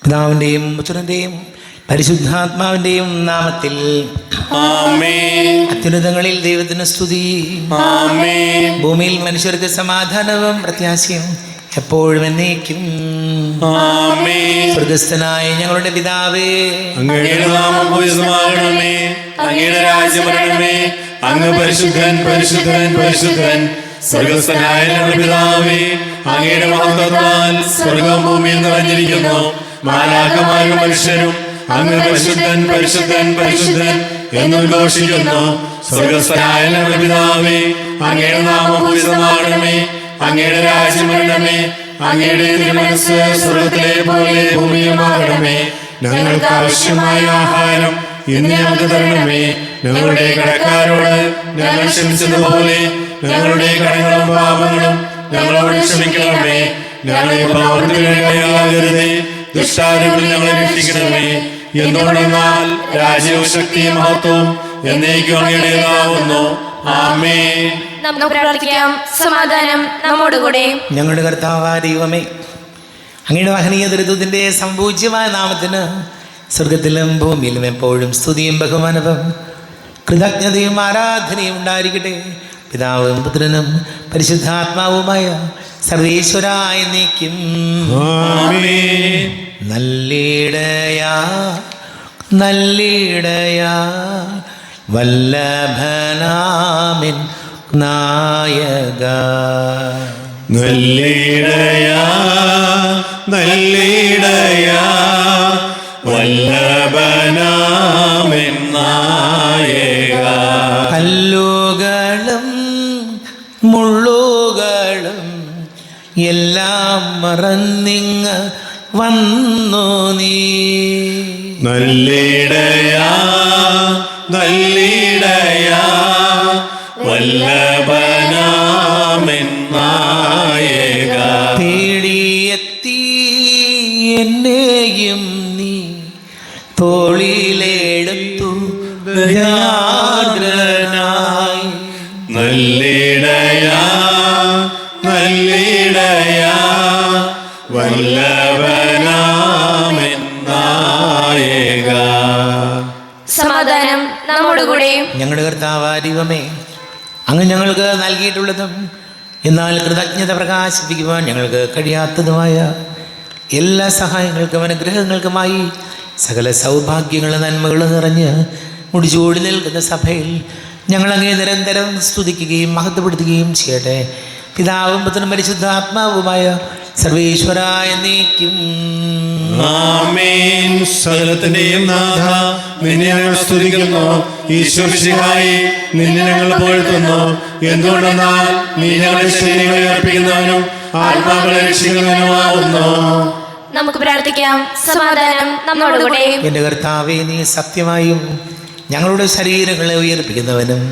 പിതാവിൻ്റെയും പുത്രൻ്റെയും പരിശുദ്ധാത്മാവിൻ്റെയും നാമത്തിൽ ആമേൻ. അത്യുന്നതങ്ങളിൽ ദൈവത്തിന് സ്തുതി. ആമേൻ. ഭൂമിയിൽ മനുഷ്യർക്ക് സമാധാനവും പ്രത്യാശയും എപ്പോഴും എന്നേക്കും. ആമേൻ. സ്വർഗസ്ഥനായ ഞങ്ങളുടെ പിതാവേ, അങ്ങയുടെ നാമം പൂജിതമാകണമേ. അങ്ങയുടെ രാജ്യം വരണമേ. അങ്ങ് പരിശുദ്ധൻ പരിശുദ്ധൻ പരിശുദ്ധൻ. സ്വർഗസ്ഥനായ ഞങ്ങളുടെ പിതാവേ, അങ്ങയുടെ മഹത്വത്താൽ സ്വർഗം ഭൂമിയിൽ നിറഞ്ഞിരിക്കുന്നു. മാലാഖമാരും മനുഷ്യരും അങ്ങ് പരിശുദ്ധൻ പരിശുദ്ധൻ പരിശുദ്ധൻ എന്നുദ്ഘോഷിക്കുന്നു. സ്വർഗസ്ഥനായ ഞങ്ങളുടെ പിതാവേ, അങ്ങയുടെ നാമം പൂജിതമാകണമേ. അങ്ങയുടെ രാജ്യം വരണമേ. അങ്ങയുടെ തിരുമനസ്സ് സ്വർഗത്തിലെ പോലെ ഭൂമിയിലുമാകണമേ. ഞങ്ങൾക്ക് ആവശ്യമായ ആഹാരം ഇന്ന് ഞങ്ങൾക്ക് തരണമേ. ഞങ്ങളുടെ കടക്കാരോട് ഞങ്ങൾ ക്ഷമിച്ചതുപോലെ ഞങ്ങളുടെ കടങ്ങളും പാപങ്ങളും ഞങ്ങളോട് ക്ഷമിക്കണമേ. ഞങ്ങളെ പ്രവർത്തികളാകരുതേ, ദുഷ്ടാരൂപിൽ ഞങ്ങളെ രക്ഷിക്കണമേ. എന്തുകൊണ്ടെന്നാൽ രാജ്യവും ശക്തിയും മഹത്വവും എന്നേക്കും അങ്ങയുടേതാവുന്നു. ആമേൻ. നമുക്ക് പ്രാർത്ഥിക്കാം. സമാധാനം നമ്മോടുകൂടെ. ഞങ്ങളുടെ കർത്താവായ ദൈവമേ, അങ്ങയുടെ മഹനീയ ദുരിതത്തിൻ്റെ സംപൂജ്യമായ നാമത്തിന് സ്വർഗത്തിലും ഭൂമിയിലും എപ്പോഴും സ്തുതിയും ബഹുമാനവും കൃതജ്ഞതയും ആരാധനയും ഉണ്ടായിരിക്കട്ടെ. പിതാവും പുത്രനും പരിശുദ്ധാത്മാവുമായ സർവേശ്വരായ എന്നേക്കും. ആമേൻ. നല്ലിടയാ നല്ലിടയാ വല്ലഭനാമിൻ നായക. നല്ലിടയാ നല്ലിടയാ വല്ലഭനാമെൻ നായക. കല്ലുകളും മുള്ളുകളും എല്ലാം മറന്നിങ്ങ് വന്നു നീ. നല്ലിടയാ നല്ലിടയാ വല്ലഭനാമെൻ നായക. തേടിയെത്തി എന്നെയും നീ തോളിലെടുത്തു ദയാർദ്രനായി. നല്ലിടയാ നല്ലിടയാ വല്ലഭനാമെൻ നായക. സമാധാനം നമ്മോടുകൂടെ. ഞങ്ങളുടെ കർത്താവായ ദൈവമേ, അങ്ങ് ഞങ്ങൾക്ക് നൽകിയിട്ടുള്ളതും എന്നാൽ കൃതജ്ഞത പ്രകാശിപ്പിക്കുവാൻ ഞങ്ങൾക്ക് കഴിയാത്തതുമായ എല്ലാ സഹായങ്ങൾക്കും അനുഗ്രഹങ്ങൾക്കുമായി സകല സൗഭാഗ്യങ്ങളും നന്മകളും നിറഞ്ഞ് മുടിചൂടി നിൽക്കുന്ന സഭയിൽ ഞങ്ങളങ്ങേ നിരന്തരം സ്തുതിക്കുകയും മഹത്വപ്പെടുത്തുകയും ചെയ്യട്ടെ. പിതാവും പുത്രനും പരിശുദ്ധാത്മാവുമായ സർവേശ്വരായ എന്നേക്കും. ആമേൻ. സകലത്തിന്റെയും നാഥ, നിന്നെ ഞങ്ങൾ സ്തുതിക്കുന്നു. ഈശ്വരശിഹായി നിന്നെ ഞങ്ങൾ പുകഴ്ത്തുന്നു. എന്തുകൊണ്ടെന്നാൽ നീ ഞങ്ങളുടെ ശരീരങ്ങളെ അർപ്പിക്കുന്നവനും ആത്മാക്കളെ രക്ഷിക്കുന്നവനുമാകുന്നു. നമുക്ക് പ്രാർത്ഥിക്കാം. സമാധാനം നമ്മോടുകൂടെ. എൻ്റെ കർത്താവേ, നീ സത്യമായും ഞങ്ങളുടെ ശരീരങ്ങളെ ഉയർപ്പിക്കുന്നവനും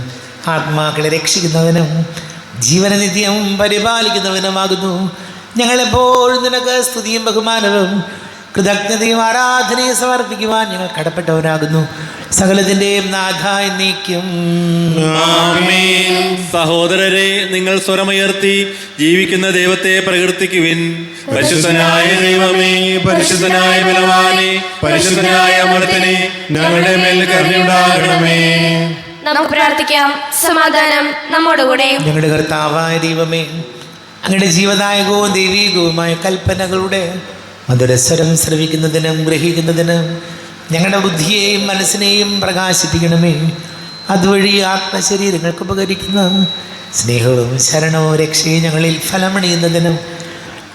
ആത്മാക്കളെ രക്ഷിക്കുന്നവനും ജീവനനിത്യം പരിപാലിക്കുന്നവനുമാകുന്നു. ഞങ്ങളെപ്പോഴും നിനക്ക് സ്തുതിയും ബഹുമാനവും കൃതജ്ഞതയും ആരാധനയും സമർപ്പിക്കുവാൻ ഞങ്ങൾ കടപ്പെട്ടവരാകുന്നു. സകലത്തിൻ്റെയും നാഥ എന്നേക്കും. ആമേൻ. സഹോദരരെ, നിങ്ങൾ സ്വരമുയർത്തി ജീവിക്കുന്ന ദൈവത്തെ പ്രകീർത്തിക്കുവിൻ. പരിശുദ്ധനായ ദൈവമേ, പരിശുദ്ധനായ ബലവാനേ, പരിശുദ്ധനായ അമർത്തനെ, ഞങ്ങളുടെ മേൽ കരുണയുണ്ടാകണമേ. നമുക്ക് പ്രാർത്ഥിക്കാം. സമാധാനം നമ്മോടുകൂടെ. ഞങ്ങളുടെ കർത്താവായ ദൈവമേ, അങ്ങയുടെ ജീവദായകവും ദൈവീകവുമായ കൽപ്പനകളുടെ മധുരസ്വരം ശ്രവിക്കുന്നതിനും ഗ്രഹിക്കുന്നതിനും ഞങ്ങളുടെ ബുദ്ധിയെയും മനസ്സിനെയും പ്രകാശിപ്പിക്കണമേ. അതുവഴി ആത്മശരീരങ്ങൾക്ക് ഉപകരിക്കുന്ന സ്നേഹവും ശരണവും രക്ഷയും ഞങ്ങളിൽ ഫലമണിയുന്നതിനും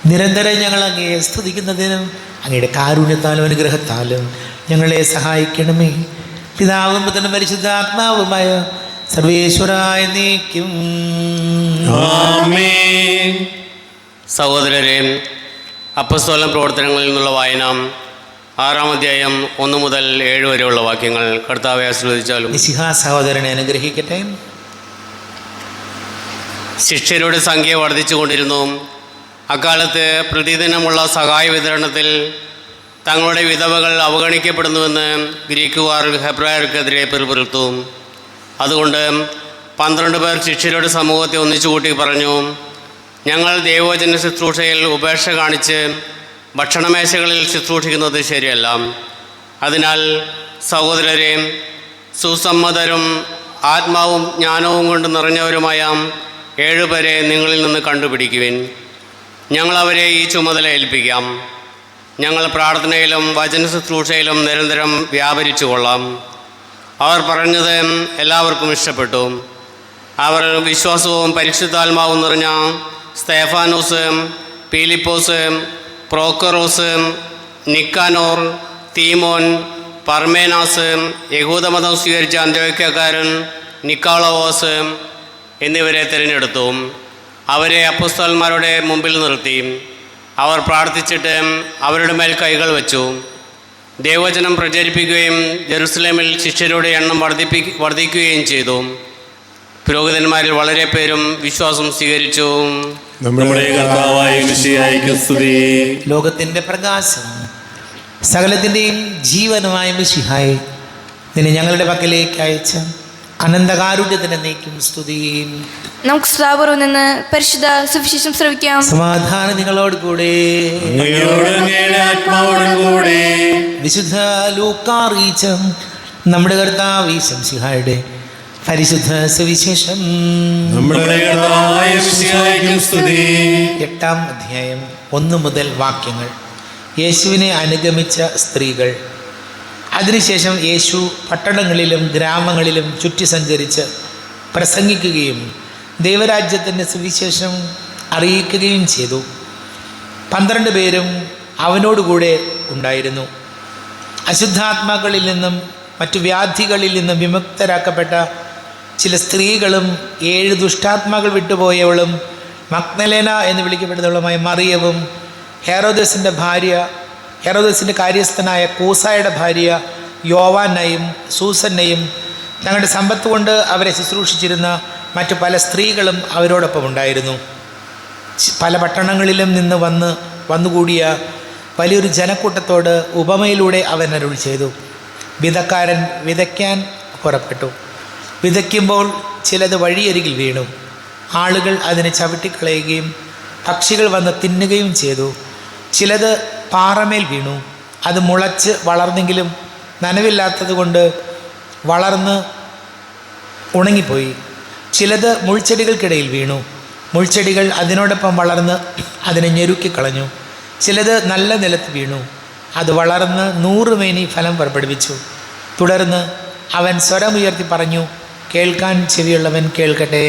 നിരന്തരം ഞങ്ങൾ അങ്ങയെ സ്തുതിക്കുന്നതിനും അങ്ങയുടെ കാരുണ്യത്താലും അനുഗ്രഹത്താലും ഞങ്ങളെ സഹായിക്കണമേ. പിതാവും പുത്രനും പരിശുദ്ധാത്മാവുമായ സർവേശ്വരായ എന്നേക്കും. ആമേൻ. സഹോദരരെ, അപ്പസ്തോലൻ പ്രവർത്തനങ്ങളിൽ നിന്നുള്ള വായന 6-ാം അധ്യായം 1 മുതൽ 7 വരെയുള്ള വാക്യങ്ങൾ. കർത്താവെ ആശീർവദിച്ചാലും. മിശിഹാ സഹോദരനെ അനുഗ്രഹിക്കട്ടെ. ശിഷ്യരുടെ സംഖ്യ വർദ്ധിച്ചുകൊണ്ടിരുന്നു. അക്കാലത്ത് പ്രതിദിനമുള്ള സഹായ വിതരണത്തിൽ തങ്ങളുടെ വിധവകൾ അവഗണിക്കപ്പെടുന്നുവെന്ന് ഗ്രീക്കുകാർ ഹെബ്രായർക്കെതിരെ പിറുപിറുത്തു. അതുകൊണ്ട് 12 പേർ ശിഷ്യരുടെ സമൂഹത്തെ ഒന്നിച്ചുകൂട്ടി പറഞ്ഞു, ഞങ്ങൾ ദൈവവചന ശുശ്രൂഷയിൽ ഉപേക്ഷ കാണിച്ച് ഭക്ഷണമേശകളിൽ ശുശ്രൂഷിക്കുന്നത് ശരിയല്ല. അതിനാൽ സഹോദരരെ, സുസമ്മതരും ആത്മാവും ജ്ഞാനവും കൊണ്ട് നിറഞ്ഞവരുമായ 7 പേരെ നിങ്ങളിൽ നിന്ന് കണ്ടുപിടിക്കുവിൻ. ഞങ്ങൾ അവരെ ഈ ചുമതല ഏൽപ്പിക്കാം. ഞങ്ങൾ പ്രാർത്ഥനയിലും വചന ശുശ്രൂഷയിലും നിരന്തരം വ്യാപരിച്ചു കൊള്ളാം. അവർ പറഞ്ഞത് എല്ലാവർക്കും ഇഷ്ടപ്പെട്ടു. അവർ വിശ്വാസവും പരിശുദ്ധാത്മാവും നിറഞ്ഞ സ്തേഫാനോസ്, പീലിപ്പോസ്, പ്രോക്കറോസ്, നിക്കാനോർ, തീമോൻ, പർമേനാസ്, യഹൂദമതം സ്വീകരിച്ച അന്ത്യോക്യക്കാരൻ നിക്കോളവോസ് എന്നിവരെ തിരഞ്ഞെടുത്തു. അവരെ അപ്പോസ്തലന്മാരുടെ മുമ്പിൽ നിർത്തി. അവർ പ്രാർത്ഥിച്ചിട്ട് അവരുടെ മേൽ കൈകൾ വച്ചു. ദൈവവചനം പ്രചരിപ്പിക്കുകയും ജെറുസലേമിൽ ശിഷ്യരുടെ എണ്ണം വർദ്ധിക്കുകയും ചെയ്തു. പുരോഹിതന്മാരിൽ വളരെ പേരും വിശ്വാസം സ്വീകരിച്ചു. നമ്മുടെ കർത്താവായ മിശിഹായ്ക്ക് സ്തുതി. ലോകത്തിൻ്റെ പ്രകാശം സകലത്തിൻ്റെയും ജീവനുമായ മിശിഹായെ, നിന്നെ ഞങ്ങളുടെ പക്കലേക്ക് അയച്ച അനന്തകാരുണ്യത്തിന് നീക്കും സ്തുതിയും. നമുക്ക് സ്തുതാപൂർവ്വം നിന്ന് പരിശുദ്ധ സുവിശേഷം ശ്രവിക്കാം. സമാധാനം നിങ്ങളോട് കൂടെ. വിശുദ്ധ ലൂക്കാ അറിയിച്ച നമ്മുടെ കർത്താവ് മിശിഹായുടെ പരിശുദ്ധ സുവിശേഷം. 8-ാം അധ്യായം 1 മുതൽ വാക്യങ്ങൾ. യേശുവിനെ അനുഗമിച്ച സ്ത്രീകൾ. അതിനുശേഷം യേശു പട്ടണങ്ങളിലും ഗ്രാമങ്ങളിലും ചുറ്റി സഞ്ചരിച്ച് പ്രസംഗിക്കുകയും ദൈവരാജ്യത്തിൻ്റെ സുവിശേഷം അറിയിക്കുകയും ചെയ്തു. 12 പേരും അവനോടുകൂടെ ഉണ്ടായിരുന്നു. അശുദ്ധാത്മാക്കളിൽ നിന്നും മറ്റു വ്യാധികളിൽ നിന്നും വിമുക്തരാക്കപ്പെട്ട ചില സ്ത്രീകളും 7 ദുഷ്ടാത്മാക്കൾ വിട്ടുപോയവളും മഗ്ദലേന എന്ന് വിളിക്കപ്പെടുന്നവളുമായ മറിയവും ഹെറോദസിൻ്റെ കാര്യസ്ഥനായ കൂസായുടെ ഭാര്യ യോവാന്നയും സൂസന്നയും തങ്ങളുടെ സമ്പത്ത് കൊണ്ട് അവരെ ശുശ്രൂഷിച്ചിരുന്ന മറ്റു പല സ്ത്രീകളും അവരോടൊപ്പം ഉണ്ടായിരുന്നു. പല പട്ടണങ്ങളിലും നിന്ന് വന്നുകൂടിയ വലിയൊരു ജനക്കൂട്ടത്തോട് ഉപമയിലൂടെ അവൻ അരുൾ ചെയ്തു. വിതക്കാരൻ വിതയ്ക്കാൻ പുറപ്പെട്ടു. വിതയ്ക്കുമ്പോൾ ചിലത് വഴിയരികിൽ വീണു. ആളുകൾ അതിനെ ചവിട്ടിക്കളയുകയും പക്ഷികൾ വന്ന് തിന്നുകയും ചെയ്തു. ചിലത് പാറമേൽ വീണു. അത് മുളച്ച് വളർന്നെങ്കിലും നനവില്ലാത്തത് കൊണ്ട് വളർന്ന് ഉണങ്ങിപ്പോയി. ചിലത് മുൾച്ചെടികൾക്കിടയിൽ വീണു. മുൾച്ചെടികൾ അതിനോടൊപ്പം വളർന്ന് അതിനെ ഞെരുക്കിക്കളഞ്ഞു. ചിലത് നല്ല നിലത്ത് വീണു. അത് വളർന്ന് 100 മേനി ഫലം പുറപ്പെടുവിച്ചു. തുടർന്ന് അവൻ സ്വരമുയർത്തി പറഞ്ഞു, കേൾക്കാൻ ചെവിയുള്ളവൻ കേൾക്കട്ടെ.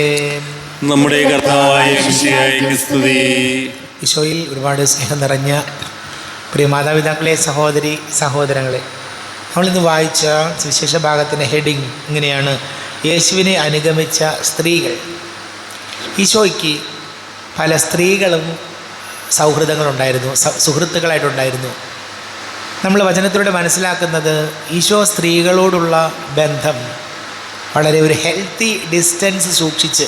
നമ്മുടെ കർത്താവായ മിശിഹായ്ക്ക് സ്തുതി. ഈശോയിൽ ഒരുപാട് സ്നേഹം നിറഞ്ഞ പ്രിയ മാതാപിതാക്കളെ, സഹോദരങ്ങളെ, നമ്മളിന്ന് വായിച്ച സുവിശേഷ ഭാഗത്തിൻ്റെ ഹെഡിങ് ഇങ്ങനെയാണ്: യേശുവിനെ അനുഗമിച്ച സ്ത്രീകൾ. ഈശോയ്ക്ക് പല സ്ത്രീകളും സൗഹൃദങ്ങളുണ്ടായിരുന്നു, സുഹൃത്തുക്കളായിട്ടുണ്ടായിരുന്നു. നമ്മൾ വചനത്തിലൂടെ മനസ്സിലാക്കുന്നത് ഈശോ സ്ത്രീകളോടുള്ള ബന്ധം വളരെ ഒരു ഹെൽത്തി ഡിസ്റ്റൻസ് സൂക്ഷിച്ച്,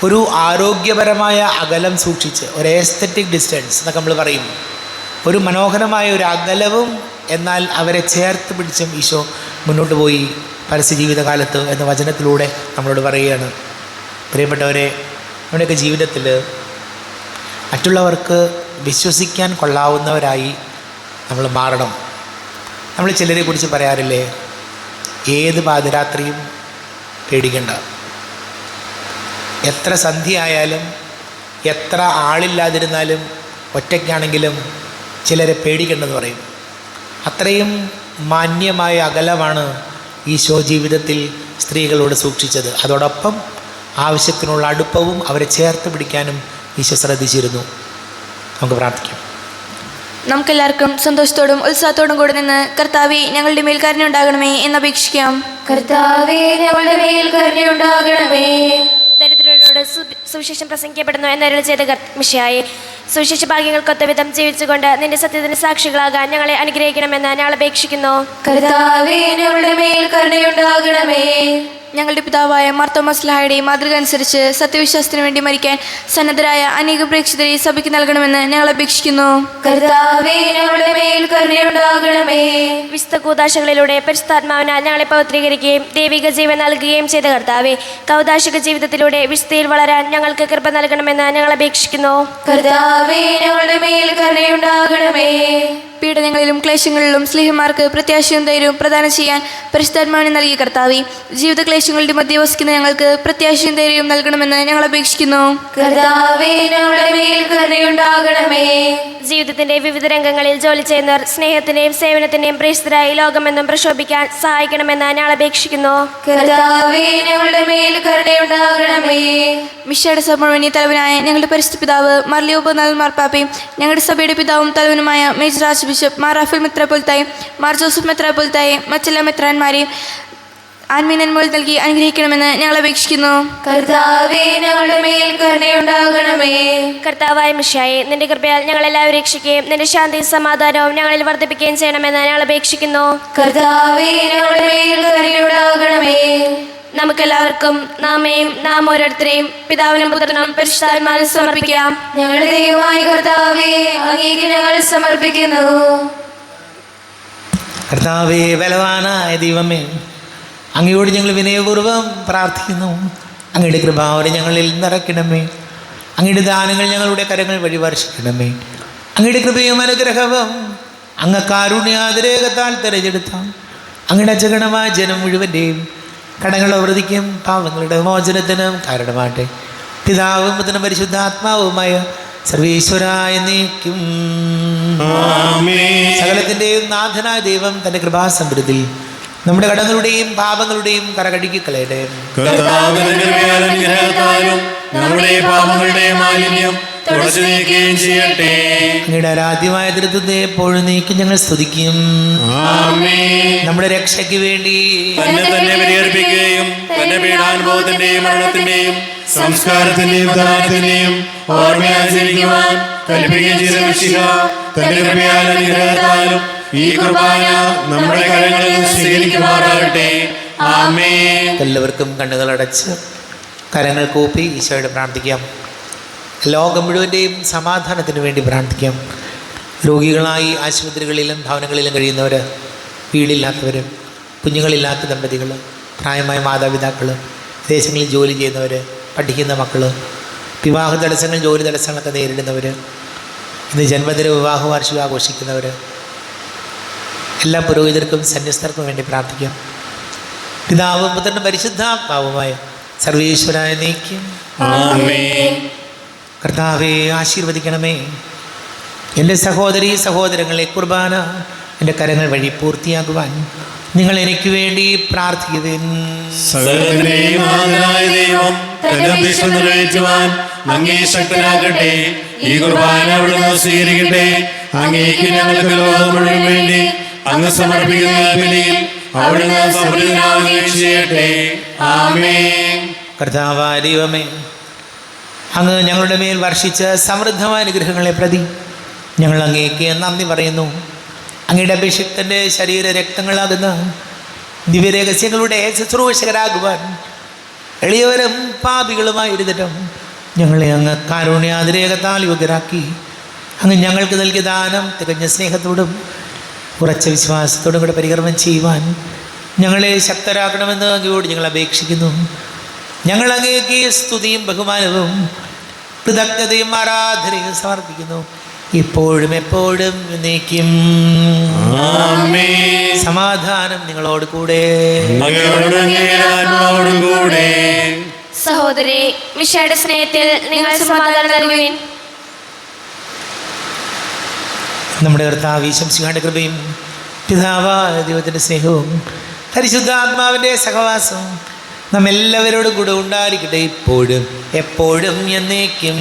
ഒരു ആരോഗ്യപരമായ അകലം സൂക്ഷിച്ച്, ഒരു എസ്തെറ്റിക് ഡിസ്റ്റൻസ് എന്നൊക്കെ നമ്മൾ പറയും, ഒരു മനോഹരമായ ഒരു അകലവും എന്നാൽ അവരെ ചേർത്ത് പിടിച്ചും ഈശോ മുന്നോട്ട് പോയി പരസ്യ ജീവിതകാലത്ത് എന്ന വചനത്തിലൂടെ നമ്മളോട് പറയുകയാണ്. പ്രിയപ്പെട്ടവരെ, നമ്മുടെയൊക്കെ ജീവിതത്തിൽ മറ്റുള്ളവർക്ക് വിശ്വസിക്കാൻ കൊള്ളാവുന്നവരായി നമ്മൾ മാറണം. നമ്മൾ ചിലരെ കുറിച്ച് പറയാറില്ലേ, ഏത് പാതിരാത്രിയും പേടിക്കണ്ട, എത്ര സന്ധ്യയായാലും എത്ര ആളില്ലാതിരുന്നാലും ഒറ്റയ്ക്കാണെങ്കിലും ചിലരെ പേടിക്കേണ്ടെന്ന് പറയും. അത്രയും മാന്യമായ അകലമാണ് ഈശോ ജീവിതത്തിൽ സ്ത്രീകളോട് സൂക്ഷിച്ചത്. അതോടൊപ്പം ആവശ്യത്തിനുള്ള അടുപ്പവും അവരെ ചേർത്ത് പിടിക്കാനും ഈശോ ശ്രദ്ധിച്ചിരുന്നു. നമുക്ക് പ്രാർത്ഥിക്കാം. നമുക്കെല്ലാവർക്കും സന്തോഷത്തോടും ഉത്സാഹത്തോടും കൂടെ നിന്ന് കർത്താവേ, ഞങ്ങളുടെ മേൽ കരുണയുണ്ടാകണമേ എന്നപേക്ഷിക്കാം. കർത്താവേ, ഞങ്ങളുടെ മേൽ കരുണയുണ്ടാകണമേ. ദരിദ്രരോട് സുവിശേഷം പ്രസംഗിക്കപ്പെടുന്നു എന്നരുൾ ചെയ്ത മിശിഹായേ, സുവിശേഷ ഭാഗ്യങ്ങൾക്കൊത്ത വിധം ജീവിച്ചുകൊണ്ട് നിന്റെ സത്യത്തിന് സാക്ഷികളാകാൻ ഞങ്ങളെ അനുഗ്രഹിക്കണമെന്ന് ഞങ്ങൾ അപേക്ഷിക്കുന്നു. കർത്താവേ, ഞങ്ങളുടെ മേൽ കരുണയുണ്ടാകണമേ. ഞങ്ങളുടെ പിതാവായ മാർത്തോമാസ്ലാഹയുടെ മാതൃക അനുസരിച്ച് സത്യവിശ്വാസത്തിന് വേണ്ടി മരിക്കാൻ സന്നദ്ധരായ അനേക പ്രേക്ഷിതരെ സഭയ്ക്ക് നൽകണമെന്ന് ഞങ്ങൾ അപേക്ഷിക്കുന്നു. കർത്താവേ, ഞങ്ങളുടെ മേൽ കരുണയുണ്ടാകണമേ. വിശുദ്ധ കൂദാശകളിലൂടെ പരിശുദ്ധാത്മാവിനാൽ ഞങ്ങളെ പവിത്രീകരിക്കുകയും ദൈവിക ജീവൻ നൽകുകയും ചെയ്ത കർത്താവെ, കൗദാശിക ജീവിതത്തിലൂടെ വിശുദ്ധിയിൽ വളരാൻ ഞങ്ങൾക്ക് കൃപ നൽകണമെന്ന് ഞങ്ങൾ അപേക്ഷിക്കുന്നു. കർത്താവേ, ഞങ്ങളുടെ മേൽ കരുണയുണ്ടാകണമേ. പീഡനങ്ങളിലും ക്ലേശങ്ങളിലും സ്നേഹിമാർക്ക് പ്രത്യാശയും ധൈര്യവും പ്രദാനം ചെയ്യാൻ പരിശുദ്ധാത്മാവിനെ നൽകിയ കർത്താവേ, ജീവിത ക്ലേശങ്ങളുടെ മധ്യ വസിക്കുന്ന ഞങ്ങൾക്ക് പ്രത്യാശയും ധൈര്യവും നൽകണമെന്ന് ഞങ്ങൾ അപേക്ഷിക്കുന്നു. കർത്താവേ, ഞങ്ങളുടെ മേൽ കരുണയുണ്ടാകണമേ. ജീവിതത്തിന്റെ വിവിധ രംഗങ്ങളിൽ ജോലി ചെയ്യുന്നവർ സ്നേഹത്തിന്റെയും സേവനത്തിന്റെയും പ്രേക്ഷിതരായി ലോകമെന്നും പ്രശോഭിക്കാൻ സഹായിക്കണമെന്ന് ഞങ്ങൾ അപേക്ഷിക്കുന്നു. കർത്താവേ, ഞങ്ങളുടെ മേൽ കരുണയുണ്ടാകണമേ. മിശയുടെ സഭ മുഴുവൻ തലവനായ ഞങ്ങളുടെ പരിശുദ്ധ പിതാവ് മാർലിയോബനാൽ മാർപ്പാപ്പയും ഞങ്ങളുടെ സഭയുടെ പിതാവും തലവനുമായ major archbishop Mar Raphael മെത്രാപ്പൊലീത്തായും മാർ ജോസഫ് മെത്രാപ്പൊലീത്തായും മറ്റെല്ലാ മെത്രാന്മാരെയും ആത്മീയന്മകൾ നൽകി അനുഗ്രഹിക്കണമെന്ന് ഞങ്ങൾ അപേക്ഷിക്കുന്നു. കർത്താവേ, ഞങ്ങളുടെ മേൽ കരുണയുണ്ടാകണമേ. കർത്താവായ മിശിഹായേ, നിന്റെ കൃപയാൽ ഞങ്ങളെല്ലാവരും രക്ഷിക്കുകയും നിന്റെ ശാന്തിയും സമാധാനവും ഞങ്ങളിൽ വർദ്ധിപ്പിക്കുകയും ചെയ്യണമെന്ന് ഞങ്ങൾ അപേക്ഷിക്കുന്നു. കർത്താവേ, ഞങ്ങളുടെ മേൽ കരുണയുണ്ടാകണമേ. നമുക്കെല്ലാവർക്കും നാം ഓരോരുത്തരെയും പിതാവിനും പുത്രനും പരിശുദ്ധാത്മാവിനും സമർപ്പിക്കാം. ഞങ്ങളുടെ ദൈവമായ കർത്താവേ, അങ്ങേക്ക് ഞങ്ങൾ സമർപ്പിക്കുന്നു. കർത്താവേ, ബലവാനായ ദൈവമേ, അങ്ങയോട് ഞങ്ങൾ വിനയപൂർവ്വം പ്രാർത്ഥിക്കുന്നു. അങ്ങയുടെ കൃപാവരെ ഞങ്ങളിൽ നിറയ്ക്കണമേ. അങ്ങയുടെ ദാനങ്ങൾ ഞങ്ങളുടെ കരങ്ങൾ വഴി വർഷിക്കണമേ. അങ്ങയുടെ കൃപയും അനുഗ്രഹവും അങ്ങ് കാരുണ്യാതിരേകത്താൽ തിരഞ്ഞെടുത്ത അങ്ങയുടെ അജഗണമായ ജനം മുഴുവൻ്റെയും കടങ്ങളുടെ വൃതിക്കും പാവങ്ങളുടെ മോചനത്തിനും കാരണമാട്ടെ. പിതാവും പുത്രനും പരിശുദ്ധാത്മാവുമായ സർവീശ്വരായ നീക്കും. സകലത്തിൻ്റെയും നാഥനായ ദൈവം തൻ്റെ കൃപാസമൃദ്ധിയിൽ നമ്മുടെ കടങ്ങളുടെയും പാപങ്ങളുടെയും കരകഴുകി കളയട്ടെ. നമ്മുടെ പാപങ്ങളുടെ മാലിന്യം തുടച്ചു നീക്കുകയും ചെയ്യട്ടെ. അങ്ങയുടെ ആരാധ്യമായ ദൃത്വത്തെ എപ്പോഴും നീക്കി ഞങ്ങൾ സ്തുതിക്കും. നമ്മുടെ രക്ഷയ്ക്ക് വേണ്ടി തന്നെ പരിഹരിപ്പിക്കുകയും തന്റെ പീഡാനുഭവത്തിന്റെയും മരണത്തിന്റെയും സംസ്കാരത്തിന്റെയും ദാനത്തിന്റെയും ഓർമ്മയാചരിക്കുവാൻ കൽപ്പിക്കുകയും ചെയ്ത മിശിഹ തന്റെ കൃപയാലും അനുഗ്രഹത്താലും ഈ കുർബാന നമ്മുടെ കരങ്ങളിൽ സ്വീകരിക്കുമാറാകട്ടെ. ആമേൻ. എല്ലാവർക്കും കണ്ണുകളടച്ച് കരങ്ങൾ കൂപ്പി ഈശോയോട് പ്രാർത്ഥിക്കാം. ലോകം മുഴുവൻ്റെയും സമാധാനത്തിന് വേണ്ടി പ്രാർത്ഥിക്കാം. രോഗികളായി ആശുപത്രികളിലും ഭവനങ്ങളിലും കഴിയുന്നവർ, വീടില്ലാത്തവർ, കുഞ്ഞുങ്ങളില്ലാത്ത ദമ്പതികൾ, പ്രായമായ മാതാപിതാക്കൾ, വിദേശങ്ങളിൽ ജോലി ചെയ്യുന്നവർ, പഠിക്കുന്ന മക്കൾ, വിവാഹ തടസ്സങ്ങൾ, ജോലി തടസ്സങ്ങളൊക്കെ നേരിടുന്നവർ, ഇന്ന് ജന്മദിന വിവാഹ വാർഷികം ആഘോഷിക്കുന്നവർ, എല്ലാ പുരോഹിതർക്കും സന്യസ്തർക്കും വേണ്ടി പ്രാർത്ഥിക്കാം. പിതാവും പുത്രനും പരിശുദ്ധാത്മാവുമായ സർവീശ്വരായ നീക്കും. കർത്താവെ, ആശീർവദിക്കണമേ. എൻ്റെ സഹോദരീ സഹോദരങ്ങളെ, കുർബാന എൻ്റെ കരങ്ങൾ വഴി പൂർത്തിയാക്കുവാൻ നിങ്ങൾ എനിക്ക് വേണ്ടി പ്രാർത്ഥിക്കുവിൻ. സകലത്തിന്റെയും നാഥനായ ദൈവം തന്റെ ഉദ്ദേശം നിറവേറ്റുവാൻ അങ്ങേ ശക്തനാകട്ടെ. ഈ കുർബാന അവിടുന്ന് സ്വീകരിക്കട്ടെ. അങ്ങേക്ക് ഞങ്ങൾക്ക് ലോകം മുഴുവൻ വേണ്ടി അങ്ങ് സമർപ്പിക്കുന്ന ബലിയിൽ അവിടുന്ന് സമൃദ്ധനാവുകയും ചെയ്യട്ടെ. ആമേൻ. കർത്താവായ ദൈവമേ, അങ്ങ് ഞങ്ങളുടെ മേൽ വർഷിച്ച സമൃദ്ധമായ അനുഗ്രഹങ്ങളെ പ്രതി ഞങ്ങൾ അങ്ങേക്ക് നന്ദി പറയുന്നു. അങ്ങയുടെ അഭിഷിക്തൻ്റെ ശരീര രക്തങ്ങളാകുന്ന ദിവ്യരഹസ്യങ്ങളുടെ ശുശ്രൂഷകരാകുവാൻ എളിയവരും പാപികളുമായിരുന്നിട്ടും ഞങ്ങളെ അങ്ങ് കാരുണ്യാതിരേകത്താൽ യോഗ്യരാക്കി. അങ്ങ് ഞങ്ങൾക്ക് നൽകിയ ദാനം തികഞ്ഞ സ്നേഹത്തോടും ഉറച്ച വിശ്വാസത്തോടും കൂടെ പരികർമ്മം ചെയ്യുവാൻ ഞങ്ങളെ ശക്തരാക്കണമെന്ന് അങ്ങയോട് ഞങ്ങൾ അപേക്ഷിക്കുന്നു. ഞങ്ങൾ അങ്ങേക്ക് സ്തുതിയും ബഹുമാനവും കൃതജ്ഞതയും ആരാധനയും സമർപ്പിക്കുന്നു, ഇപ്പോഴും എപ്പോഴും എന്നേക്കും. സമാധാനം നിങ്ങളോട് കൂടെ. സഹോദരി, മിശിഹായുടെ സ്നേഹത്തിൽ നിങ്ങൾ സമാധാനം നൽകുവിൻ. നമ്മുടെ കർത്താവ് ഈശോയുടെ കൃപയും പിതാവായ ദൈവത്തിൻ്റെ സ്നേഹവും പരിശുദ്ധാത്മാവിൻ്റെ സഹവാസവും നമ്മെല്ലാവരോടും കൂടെ ഉണ്ടായിരിക്കട്ടെ, ഇപ്പോഴും എപ്പോഴും എന്നേക്കും.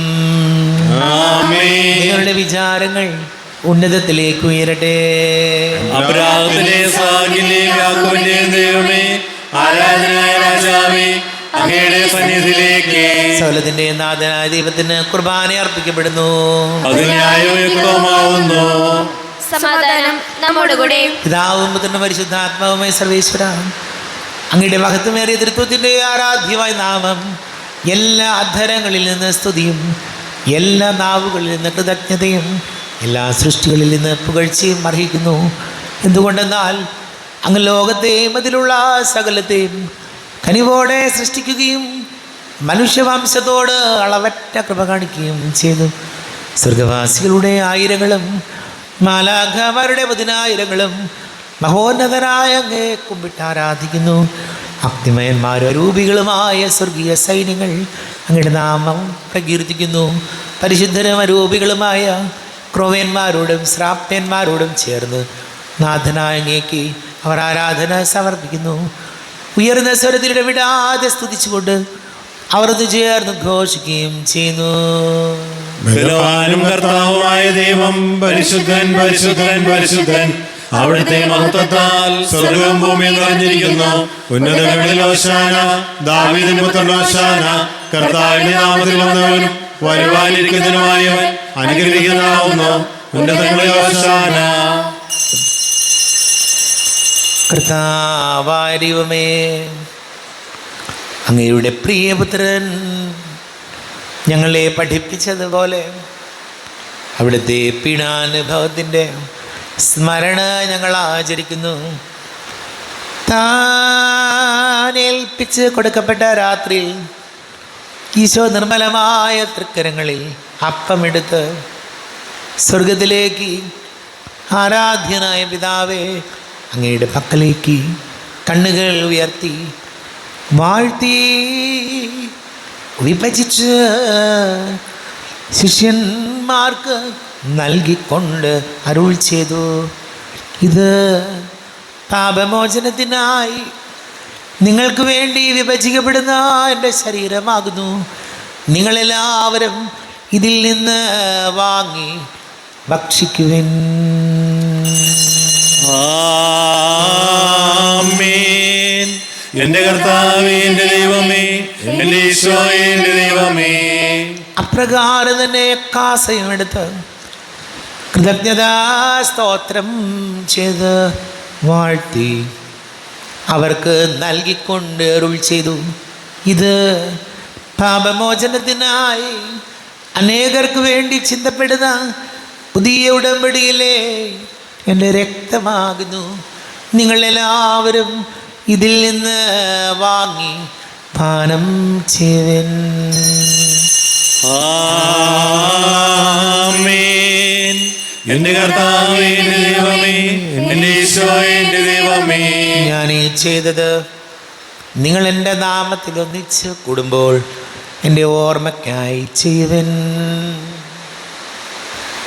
നിങ്ങളുടെ വിചാരങ്ങൾ ഉന്നതത്തിലേക്ക് ഉയരട്ടെ. അബ്രാഹത്തിലെ സാഖിന്റെയും യാക്കോബിന്റെയും ദൈവമേ, ആരാധനായ രാജാവേ, അങ്ങയുടെ സന്നിധിയിലേക്ക് സകലത്തിന്റെ നാഥനായ ദൈവത്തിന് കുർബാന അർപ്പിക്കപ്പെടുന്നു. അത് ന്യായയുക്തമാവുന്നു. സമാധാനം നമ്മോടുകൂടെ. പിതാവും പുത്രനും പരിശുദ്ധാത്മാവുമായ സർവേശ്വര, അങ്ങയുടെ മഹത്വമേറിയ തൃത്വത്തിൻ്റെ ആരാധ്യമായ നാമം എല്ലാ അധരങ്ങളിൽ നിന്ന് സ്തുതിയും എല്ലാ നാവുകളിൽ നിന്ന് കൃതജ്ഞതയും എല്ലാ സൃഷ്ടികളിൽ നിന്ന് പുകഴ്ചയും അർഹിക്കുന്നു. എന്തുകൊണ്ടെന്നാൽ അങ്ങ് ലോകത്തെയും അതിലുള്ള സകലത്തെയും കനിവോടെ സൃഷ്ടിക്കുകയും മനുഷ്യവംശത്തോട് അളവറ്റ കൃപ കാണിക്കുകയും ചെയ്തു. സ്വർഗവാസികളുടെ ആയിരങ്ങളും മാലാഖമാരുടെ 10,000ങ്ങളും മഹോന്നതനായ അങ്ങയെ കുമ്പിട്ട് ആരാധിക്കുന്നു. അഗ്നിമയന്മാരും അരൂപികളുമായ സ്വർഗീയ സൈന്യങ്ങൾ അങ്ങയുടെ നാമം പ്രകീർത്തിക്കുന്നു. പരിശുദ്ധരും അരൂപികളുമായ ക്രോവേന്മാരോടും ശ്രാപ്തന്മാരോടും ചേർന്ന് നാഥനായ അങ്ങേക്ക് അവർ ആരാധന സമർപ്പിക്കുന്നു. ഉയർന്ന സ്വരത്തിൽ ഇടവിടാതെ സ്തുതിച്ചുകൊണ്ട് അവർ അത് ചേർന്ന് ഘോഷിക്കുകയും ചെയ്യുന്നു. ബലവാനും കർത്താവുമായ ദൈവം പരിശുദ്ധൻ പരിശുദ്ധൻ പരിശുദ്ധൻ. അവിടുത്തെ മഹത്വത്താൽ സ്വർഗവും ഭൂമിയും നിറഞ്ഞിരിക്കുന്നു. ഉന്നതങ്ങളിൽ ഹോശാന, ദാവീദിൻ പുത്രൻ ഹോശാന. കർത്താവിന്റെ നാമത്തിൽ വന്നവനും വരുവാനിരിക്കുന്നതിനുമായവൻ അനുഗ്രഹിക്കുന്നതാവുന്നു. ഉന്നതങ്ങളിൽ ഹോശാന. കർത്താവായ ദൈവമേ, അങ്ങയുടെ പ്രിയപുത്രൻ ഞങ്ങളെ പഠിപ്പിച്ചതുപോലെ അവിടുത്തെ പീഡാനുഭവത്തിൻ്റെ സ്മരണ ഞങ്ങൾ ആചരിക്കുന്നു. താൻ ഏൽപ്പിച്ച് കൊടുക്കപ്പെട്ട രാത്രിയിൽ ഈശോ നിർമ്മലമായ തൃക്കരങ്ങളിൽ അപ്പമെടുത്ത് സ്വർഗത്തിലേക്ക് ആരാധ്യനായ പിതാവേ അങ്ങയുടെ പക്കലേക്ക് കണ്ണുകൾ ഉയർത്തി വാഴ്ത്തി വിഭജിച്ച് ശിഷ്യന്മാർക്ക് നൽകിക്കൊണ്ട് അരുൾ ചെയ്തു, ഇത് പാപമോചനത്തിനായി നിങ്ങൾക്ക് വേണ്ടി വിഭജിക്കപ്പെടുന്ന എൻ്റെ ശരീരമാകുന്നു. നിങ്ങളെല്ലാവരും ഇതിൽ നിന്ന് വാങ്ങി ഭക്ഷിക്കുവിൻ. ആമേൻ. എന്റെ കർത്താവേ, എന്റെ ദൈവമേ, എന്റെ ഈശോയേ, എന്റെ ദൈവമേ. അപ്രകാരം തന്നെ കാസയും എടുത്ത് കൃതജ്ഞതാ സ്തോത്രം ചെയ്ത് വാഴ്ത്തി അവർക്ക് നൽകിക്കൊണ്ട് അരുൾ ചെയ്തു, ഇത് പാപമോചനത്തിനായി അനേകർക്ക് വേണ്ടി ചിന്തപ്പെടുന്ന പുതിയ ഉടമ്പടിയിലെ എൻ്റെ രക്തമാകുന്നു. നിങ്ങളെല്ലാവരും ഇതിൽ നിന്ന് വാങ്ങി പാനം ചെയ്യുവിൻ. ആമേൻ. എന്റെ കർത്താവേ, എന്റെ ദൈവമേ, എന്റെ ഈശോയേ, എന്റെ ദൈവമേ. ഞാൻ ഈ ചെയ്തത് നിങ്ങൾ എൻ്റെ നാമത്തിൽ ഒന്നിച്ച് കൂടുമ്പോൾ എൻ്റെ ഓർമ്മയ്ക്കായി ചെയ്യുവൻ.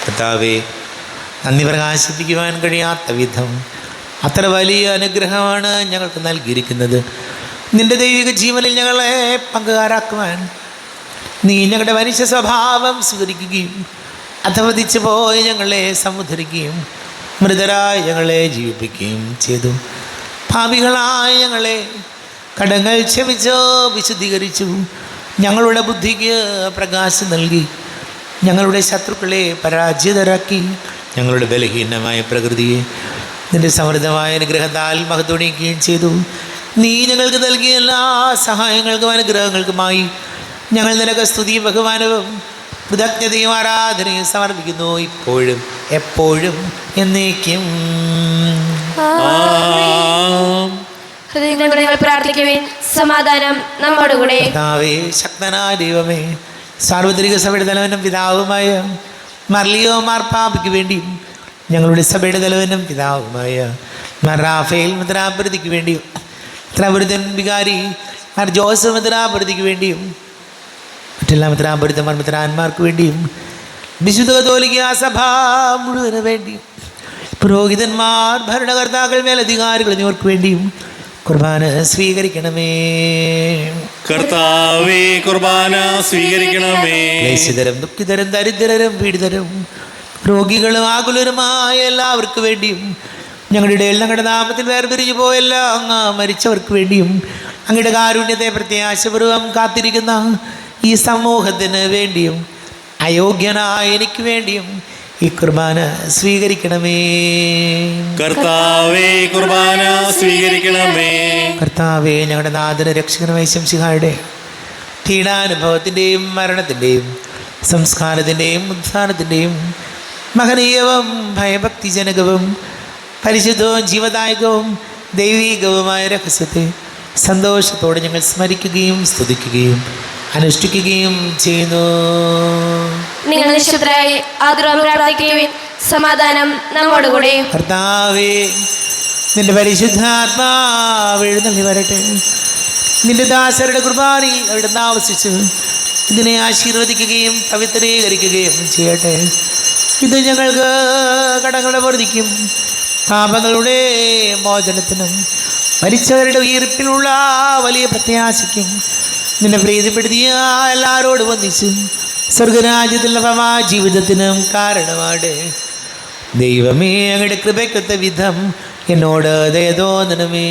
കർത്താവേ, നന്ദി പ്രകാശിപ്പിക്കുവാൻ കഴിയാത്ത വിധം അത്ര വലിയ അനുഗ്രഹമാണ് ഞങ്ങൾക്ക് നൽകിയിരിക്കുന്നത്. നിൻ്റെ ദൈവിക ജീവനിൽ ഞങ്ങളെ പങ്കുകാരാക്കുവാൻ നീ ഞങ്ങളുടെ മനുഷ്യ സ്വഭാവം സ്വീകരിക്കുകയും അധവദിച്ചു പോയി ഞങ്ങളെ സമുദ്ധരിക്കുകയും മൃതരായി ഞങ്ങളെ ജീവിപ്പിക്കുകയും ചെയ്തു. പാപികളായ ഞങ്ങളെ കടങ്ങൾ ക്ഷമിച്ചോ വിശുദ്ധീകരിച്ചു. ഞങ്ങളുടെ ബുദ്ധിക്ക് പ്രകാശം നൽകി ഞങ്ങളുടെ ശത്രുക്കളെ പരാജിതരാക്കി. ഞങ്ങളുടെ ബലഹീനമായ പ്രകൃതിയെ നിന്റെ സമൃദ്ധമായ അനുഗ്രഹത്താൽ മഹത്വണിക്കുകയും ചെയ്തു. നീ ഞങ്ങൾക്ക് നൽകിയ എല്ലാ സഹായങ്ങൾക്കും അനുഗ്രഹങ്ങൾക്കുമായി ഞങ്ങൾ നിനക്ക് സ്തുതിയും ബഹുമാനവും കൃതജ്ഞതയും ആരാധനയും സമർപ്പിക്കുന്നു, ഇപ്പോഴും എപ്പോഴും എന്നേക്കും. ഹൃദയങ്ങൾ നിങ്ങൾ പ്രാർത്ഥിക്കുവിൻ. സമാധാനം നമ്മോടുകൂടെ. കർത്താവേ, ശക്തനായ ദൈവമേ, സാർവത്രിക സഭയുടെ തലവനും പിതാവുമായ മർലിയോ മാർപ്പാപ്പയ്ക്ക് വേണ്ടിയും ഞങ്ങളുടെ സഭയുടെ തലവനും പിതാവുമായ മാർ റാഫേൽ മെത്രാപ്പൊലീത്തയ്ക്ക് വേണ്ടിയും മെത്രാപ്പൊലീത്തൻ വികാരി മാർ ജോസഫ് മെത്രാപ്പൊലീത്തയ്ക്ക് വേണ്ടിയും മറ്റെല്ലാ മെത്രാപ്പൊലീത്തന്മാർ മെത്രാന്മാർക്ക് വേണ്ടിയും വിശുദ്ധ കത്തോലിക്ക സഭ മുഴുവന് വേണ്ടിയും പുരോഹിതന്മാർ, ഭരണകർത്താക്കൾ, മേലധികാരികൾ എന്നിവർക്ക് വേണ്ടിയും കുർബാന സ്വീകരിക്കണമേ. കർത്താവേ, കുർബാന സ്വീകരിക്കണമേ. ക്ലേശിതരും ദുഃഖിതരും ദരിദ്രരും പീഡിതരും രോഗികളും ആകുലരുമായ എല്ലാവർക്കും വേണ്ടിയും ഞങ്ങളുടെ ഇടയിൽ ഞങ്ങളുടെ നാമത്തിൽ വേർപിരിഞ്ഞു പോയല്ല അങ്ങ് മരിച്ചവർക്ക് വേണ്ടിയും അങ്ങയുടെ കാരുണ്യത്തെ പ്രത്യാശപൂർവം കാത്തിരിക്കുന്ന ഈ സമൂഹത്തിന് വേണ്ടിയും അയോഗ്യനായ എനിക്ക് വേണ്ടിയും ഈ കുർബാന സ്വീകരിക്കണമേ. കർത്താവേ കുർബാന സ്വീകരിക്കണമേ. കർത്താവേ, ഞങ്ങളുടെ നാഥന രക്ഷകനുമായ ശംസിഹായുടെ പീഡാനുഭവത്തിൻ്റെയും മരണത്തിൻ്റെയും സംസ്കാരത്തിൻ്റെയും ഉത്ഥാനത്തിൻ്റെയും മഹനീയവും ഭയഭക്തിജനകവും പരിശുദ്ധവും ജീവദായകവും ദൈവീകവുമായ രഹസ്യത്തെ സന്തോഷത്തോടെ ഞങ്ങൾ സ്മരിക്കുകയും സ്തുതിക്കുകയും അനുഷ്ഠിക്കുകയും ചെയ്യുന്നു. നിങ്ങൾ നിശബ്ദരായി ആദരവ് പ്രാർത്ഥിക്കുവിൻ. സമാധാനം നമ്മോടുകൂടെ. കർത്താവേ, നിന്റെ പരിശുദ്ധാത്മാവ് എഴുന്നള്ളി വരട്ടെ. നിന്റെ ദാസരുടെ കുർബാനയിൽ അവിടുന്ന് ആവസിച്ച് ഇതിനെ ആശീർവദിക്കുകയും പവിത്രീകരിക്കുകയും ചെയ്യട്ടെ. ഇത് ഞങ്ങൾക്ക് കടങ്ങളുടെ പൊറുതിക്കും പാപങ്ങളുടെ മോചനത്തിനും മരിച്ചവരുടെ ഉയർപ്പിനുള്ള വലിയ പ്രത്യാശയ്ക്കും നിന്നെ പ്രീതിപ്പെടുത്തിയ എല്ലാവരോടും വന്നിച്ച് സ്വർഗരാജ്യത്തിലുള്ള ഭവാ ജീവിതത്തിനും കാരണമാണ്. ദൈവമേ, അങ്ങയുടെ കൃപയ്ക്കൊത്ത വിധം എന്നോട് ദയ തോന്നണമേ.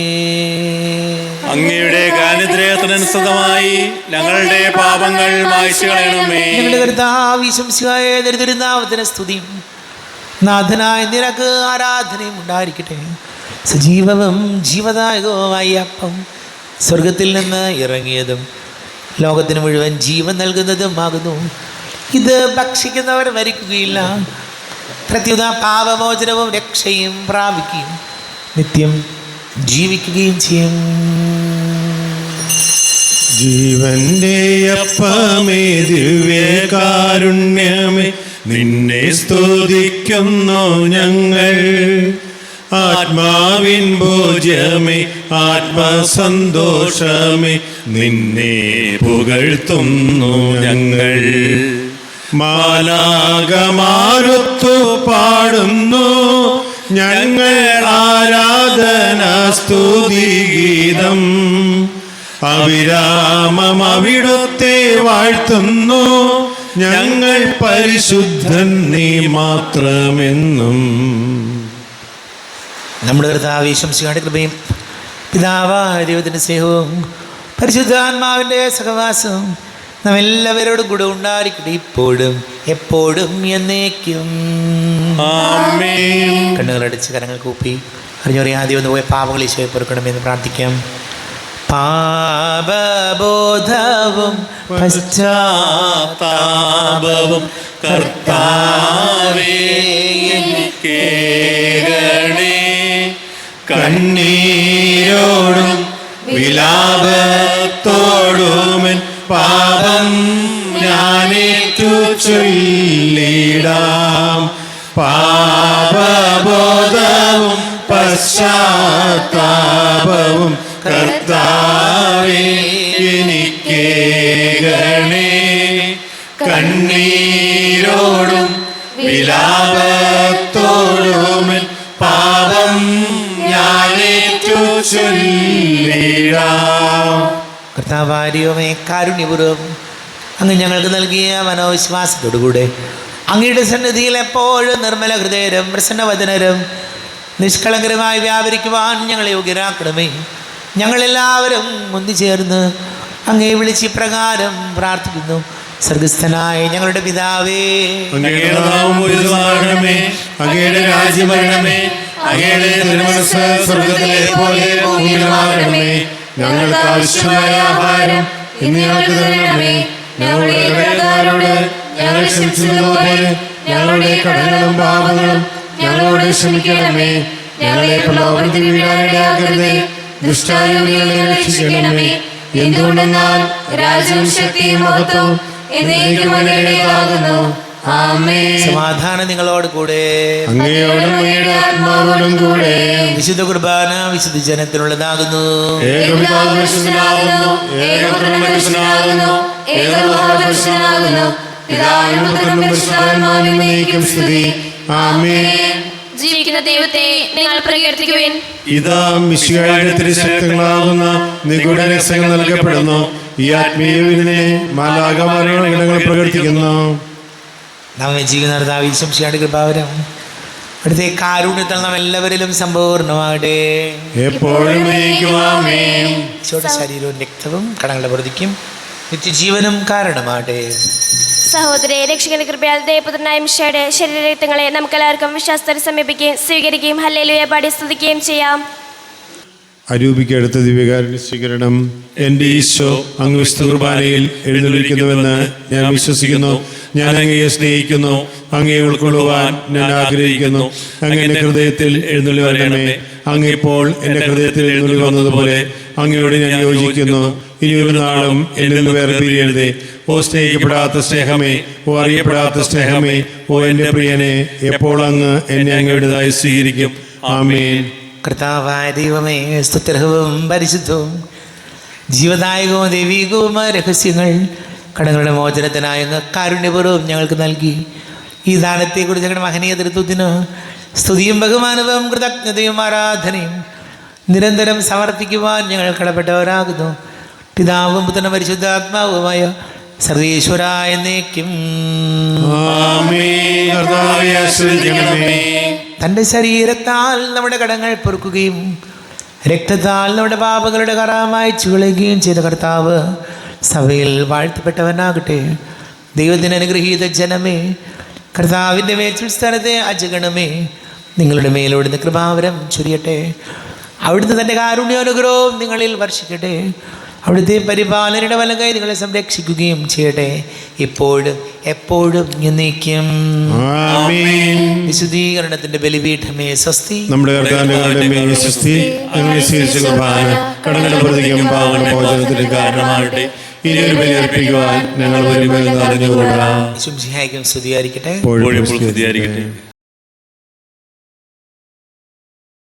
അങ്ങയുടെ കാരുണ്യത്തിനനുസൃതമായി ഞങ്ങളുടെ പാപങ്ങൾ മായ്ച്ചു കളയണമേ. ഞങ്ങളുടെ കർത്താവ് ശംസിഹായ തിരുനാമത്തിന് സ്തുതിയും നാഥനായ നിനക്ക് ആരാധനയും ഉണ്ടായിരിക്കട്ടെ. സജീവവും ജീവദായകവുമായ അപ്പം സ്വർഗത്തിൽ നിന്ന് ഇറങ്ങിയതും ലോകത്തിന് മുഴുവൻ ജീവൻ നൽകുന്നതുമാകുന്നു. ഇത് ഭക്ഷിക്കുന്നവർ മരിക്കുകയില്ല, പ്രത്യുത പാപമോചനവും രക്ഷയും പ്രാപിക്കുകയും നിത്യം ജീവിക്കുകയും ചെയ്യും. ജീവന്റെ അപ്പമേ ദിവ്യകാരുണ്യമേ, നിന്നെ സ്തുതിക്കുന്നു ഞങ്ങൾ. ആത്മാവിൻ ഭോജ്യമേ, ആത്മസന്തോഷമേ, നിന്നെ പുകഴ്ത്തുന്നു ഞങ്ങൾ. മാലാകമാരുത്തു പാടുന്നു ഞങ്ങൾ ആരാധന സ്തുതിഗീതം. അവിരാമം അവിടുത്തെ വാഴ്ത്തുന്നു ഞങ്ങൾ. പരിശുദ്ധൻ നീ മാത്രമെന്നും. നമ്മുടെ കർത്താവ് ശംസിഹായുടെ കൃപയും പിതാവായ ദൈവത്തിൻ്റെ സ്നേഹവും പരിശുദ്ധാത്മാവിൻ്റെ സഹവാസവും നാം എല്ലാവരോടും കൂടെ ഉണ്ടായിരിക്കട്ടെ, ഇപ്പോഴും എപ്പോഴും എന്നേക്കും. ആമേൻ. കണ്ണുകളടച്ച് കരങ്ങൾ കൂപ്പി അറിഞ്ഞറിയാതെ ഒന്ന് പോയ പാപങ്ങൾ ഈശോയെ പൊറുക്കണമെന്ന് പ്രാർത്ഥിക്കാം. പാപബോധവും പശ്ചാത്താപവും കർത്താവേ എനിക്കേകണേ. കണ്ണീരോടും വിലാപത്തോടുമെൻ പാപം ഞാനേറ്റു ചൊല്ലിടാം. പാപബോധവും പശ്ചാത്താപവും കർത്താവേ എനിക്കേകണേ. കണ്ണീരോടും വിലാപത്തോടുമെൻ പാപം ഞാനേറ്റു ചൊല്ലിടാം. കർത്താവാരിയോമേ, കാരുണ്യപൂർവ്വം അങ്ങ് ഞങ്ങൾക്ക് നൽകിയ മനോവിശ്വാസത്തോടുകൂടെ അങ്ങയുടെ സന്നിധിയിൽ എപ്പോഴും നിർമ്മല ഹൃദയരും പ്രസന്നവദനരും നിഷ്കളങ്കരമായി വ്യാപരിക്കുവാൻ ഞങ്ങളെ യോഗ്യരാക്കണമേ. ഞങ്ങളെല്ലാവരും ഒന്നുചേർന്ന് അങ്ങയെ വിളിച്ച് പ്രകാരം പ്രാർത്ഥിക്കുന്നു. സ്വർഗസ്ഥനായ ഞങ്ങളുടെ പിതാവേ, അങ്ങയുടെ നാമം പൂജിതമാകണമേ. അങ്ങയുടെ രാജ്യം വരണമേ. അങ്ങയുടെ തിരുമനസ്സ് സ്വർഗ്ഗത്തിലെ പോലെ ഭൂമിയിലുമാകണമേ. ഞങ്ങൾക്ക് ആവശ്യമായ ആഹാരം ഇന്ന് ഞങ്ങൾക്ക് തരണമേ. ഞങ്ങളുടെ കടക്കാരോട് ഞങ്ങൾ ക്ഷമിച്ചതുപോലെ ഞങ്ങളുടെ കടങ്ങളും പാപങ്ങളും ഞങ്ങളോട് ക്ഷമിക്കണമേ. ഞങ്ങളെ പ്രലോഭനത്തിൽ വീഴാനിടയാക്കരുതേ, ദുഷ്ടാരൂപികളെ രക്ഷിക്കണമേ. എന്തുകൊണ്ടെന്നാൽ രാജ്യവും ശക്തിയും മഹത്വവും എന്നേക്കും അങ്ങയുടേതാകുന്നു. ആമേൻ. സമാധാനം നിങ്ങളോട് കൂടെ. അങ്ങയോടും അങ്ങയുടെ ആത്മാവോടും കൂടെ. വിശുദ്ധ കുർബാന വിശുദ്ധ ജനത്തിനുള്ളതാകുന്നു. ഏകപിതാവ് പരിശുദ്ധനാകുന്നു, ഏകപുത്രൻ പരിശുദ്ധനാകുന്നു, ഏകലോകപരിശുദ്ധനാകുന്നു. പിതാവിനും പുത്രനും പരിശുദ്ധാത്മാവിനും എന്നേക്കും സ്തുതി. ആമേൻ. ജീവിക്കുന്ന ദൈവത്തെ നിങ്ങൾ പ്രകീർത്തിക്കുവിൻ. ഇതാ മിശിഹായുടെ തിരുശക്തങ്ങളാകുന്ന നിഗൂഢ രഹസ്യങ്ങൾ നൽകപ്പെടുന്നു. ഈ ആത്മീയ വിരുന്നിനെ മാലാഖമാരുടെ ഇടങ്ങൾ പ്രകീർത്തിക്കുന്നു. നാം ജീവിക്കുന്ന കർത്താവ് ശംസിഹായുടെ കൃപാവരം അവിടുത്തെ കാരുണ്യത്താൽ നാം എല്ലാവരിലും സമ്പൂർണ്ണമാകട്ടെ. എപ്പോഴും എന്നേക്കും ആമേൻ. ഈശോയുടെ ശരീരവും രക്തവും കടങ്ങളുടെ പ്രതിക്കും നിത്യജീവനും കാരണമാകട്ടെ. സഹോദരെ, രക്ഷകന്റെ കൃപയാൽ ദേവപുത്രനായ മിശിഹായുടെ ശരീരരക്തങ്ങളെ നമുക്കെല്ലാവർക്കും വിശ്വാസത്തോടെ സമീപിക്കുകയും സ്വീകരിക്കുകയും ഹല്ലേലൂയ പാടി സ്തുതിക്കുകയും ചെയ്യാം. അരൂപിക്കടുത്ത ദിവ്യകാരുണ്യ സ്വീകരണം. എൻ്റെ ഈശോ അങ്ങ് വിശുദ്ധ കുർബാനയിൽ എഴുന്നള്ളിരിക്കുന്നുവെന്ന് ഞാൻ വിശ്വസിക്കുന്നു. ഞാൻ അങ്ങയെ സ്നേഹിക്കുന്നു. അങ്ങയെ ഉൾക്കൊള്ളുവാൻ ഞാൻ ആഗ്രഹിക്കുന്നു. അങ്ങ് എൻ്റെ ഹൃദയത്തിൽ എഴുന്നള്ളി വരണമേ. അങ്ങ് ഇപ്പോൾ എൻ്റെ ഹൃദയത്തിൽ എഴുന്നള്ളി വന്നതുപോലെ അങ്ങയോട് ഞാൻ യോജിക്കുന്നു. ഇനി ഒരു നാളും എന്നിൽ നിന്ന് വേർപിരിയരുതേ. ഓ സ്നേഹിക്കപ്പെടാത്ത സ്നേഹമേ, ഓ അറിയപ്പെടാത്ത സ്നേഹമേ, ഓ എൻ്റെ പ്രിയനെ, എപ്പോൾ അങ്ങ് എന്നെ അങ്ങയുടേതായി സ്വീകരിക്കും. ആമേൻ. കർത്താവായ ദൈവമേ, സ്തുത്യർഹവും പരിശുദ്ധവും ജീവദായകവും ദൈവീകവുമായ രഹസ്യങ്ങൾ കടങ്ങളുടെ മോചനത്തിനായ അങ്ങ് കാരുണ്യപൂർവ്വം ഞങ്ങൾക്ക് നൽകി. ഈ ദാനത്തെക്കുറിച്ച് ഞങ്ങളുടെ മഹനീയ തൃത്വത്തിന് സ്തുതിയും ബഹുമാനവും കൃതജ്ഞതയും ആരാധനയും നിരന്തരം സമർപ്പിക്കുവാൻ ഞങ്ങൾ കടപ്പെട്ടവരാകുന്നു. പിതാവും പുത്രനും പരിശുദ്ധാത്മാവുമായ സർവേശ്വര എന്നേക്കും. തൻ്റെ ശരീരത്താൽ നമ്മുടെ കടങ്ങൾ പൊറുക്കുകയും രക്തത്താൽ നമ്മുടെ പാപങ്ങളുടെ കറ മായ്ച്ചു കളയുകയും ചെയ്ത കർത്താവ് സഭയിൽ വാഴ്ത്തപ്പെട്ടവനാകട്ടെ. ദൈവത്തിന് അനുഗ്രഹീത ജനമേ, കർത്താവിൻ്റെ മേൽസ്ഥാനത്തെ അജഗണമേ, നിങ്ങളുടെ മേലോടുന്ന കൃപാവരം ചൊരിയട്ടെ. അവിടുന്ന് തൻ്റെ കാരുണ്യാനുഗ്രഹവും നിങ്ങളിൽ വർഷിക്കട്ടെ. അവിടുത്തെ പരിപാലനയുടെ വലങ്കൈ നിങ്ങളെ സംരക്ഷിക്കുകയും ചെയ്യട്ടെ, ഇപ്പോഴും എപ്പോഴും എന്നേക്കും. വിശുദ്ധീകരണത്തിന്റെ ബലിപീഠമേ സ്വസ്തി. നമ്മുടെ കർത്താവിന്റെ സ്വസ്തി. ഞങ്ങളെ സ്വീകരിച്ച കുർബാന കടങ്ങളുടെ പ്രതിക്കും പാവങ്ങളുടെ മോചനത്തിന് കാരണമാകട്ടെ. ഇനി ഒരു ബലി അർപ്പിക്കുവാൻ ഞങ്ങൾ വരുമ്പോൾ അറിഞ്ഞുകൂടാ. ശുംസിഹായിക്കും സ്തുതിയായിരിക്കട്ടെ. സ്തുതിയായിരിക്കട്ടെ.